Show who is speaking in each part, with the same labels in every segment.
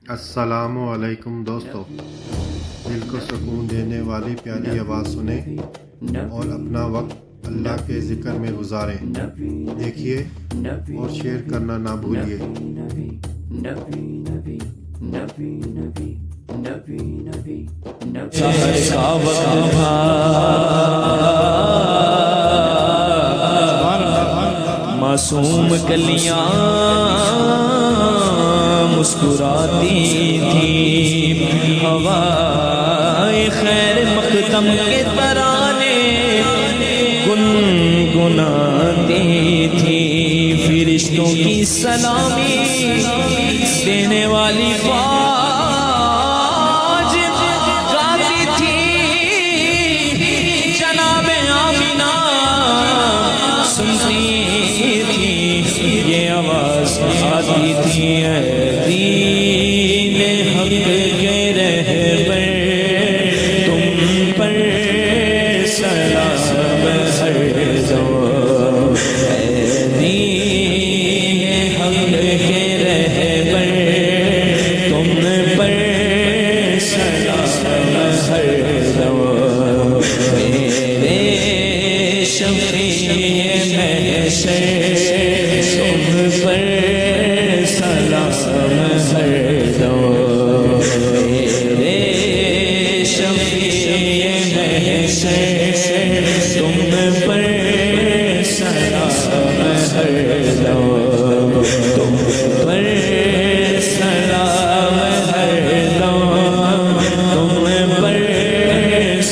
Speaker 1: السلام علیکم دوستو، دل کو سکون دینے والی پیاری آواز سنیں اور اپنا وقت اللہ کے ذکر میں گزاریں۔ دیکھیے اور شیئر کرنا نہ بھولیے۔
Speaker 2: معصوم کلیاں مسکراتی تھی، ہوائے خیر مقدم کے ترانے گنگناتی تھی، فرشتوں کی سلامی دینے والی فوج گاتی تھی، جناب آمینہ سنتی تھی، یہ آواز آتی تھی، اے دین حق کے رہبر تم پر سلام ہر دو، اے دین حق کے رہبر تم پر سلام ہر دو، میرے شفیع محشر تم پر سلام ہر دو، میرے شفیع محشر تم پر سلام ہر دو، تم پر سلام ہر دو، تم پر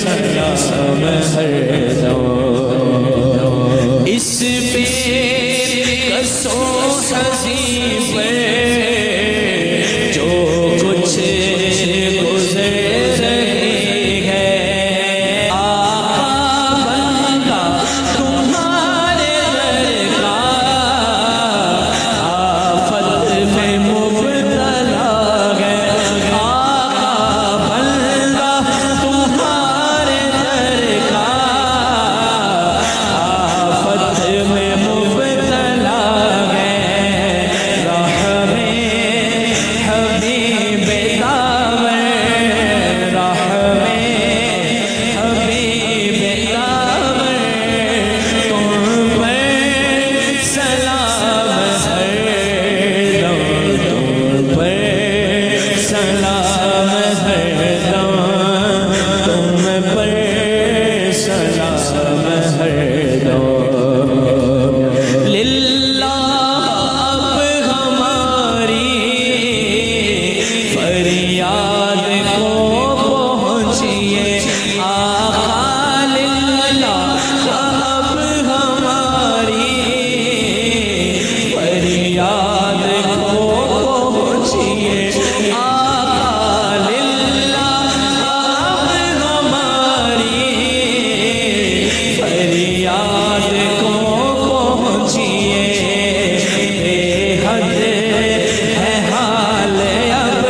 Speaker 2: سلام ہر دو، اس پہ کسو حزی پر جو کچھ گزر رہی ہے، آقا بندہ تمہارے در کا آفت میں مبتلا ہے، آقا بندہ تمہارے در کا آفت میں مبتلا ہے، راہ میں حبیب داور، راہ میں حبیب داور تم پر سلام ہر دو، تم پر سلام ہر دو، تم پر سلام ہر دو، للہ اب ہماری فریاد کو پہنچیے، آقا للہ اب ہماری فریاد کو پہنچیے، آقا للہ اب ہماری فریاد کو پہنچیے، بے حد ہے حال اب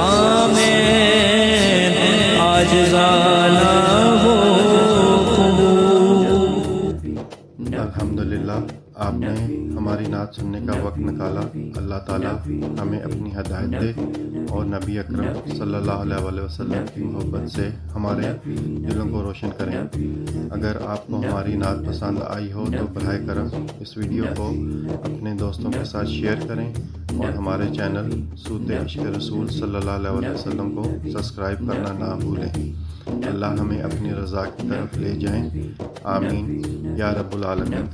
Speaker 2: آمین آج زانا ہو
Speaker 1: الحمدللہ آپ نے ہماری نعت سننے کا وقت نکالا. اللہ تعالیٰ ہمیں اپنی ہدایت دے اور نبی اکرم صلی اللہ علیہ وسلم کی محبت سے ہمارے دلوں کو روشن کریں. اگر آپ کو ہماری نعت پسند آئی ہو تو براہ کرم اس ویڈیو کو اپنے دوستوں کے ساتھ شیئر کریں اور ہمارے چینل صوت عشق رسول صلی اللہ علیہ وسلم کو سبسکرائب کرنا نہ بھولیں. اللہ ہمیں اپنی رضا کی طرف لے جائیں. آمین یا رب العالمین.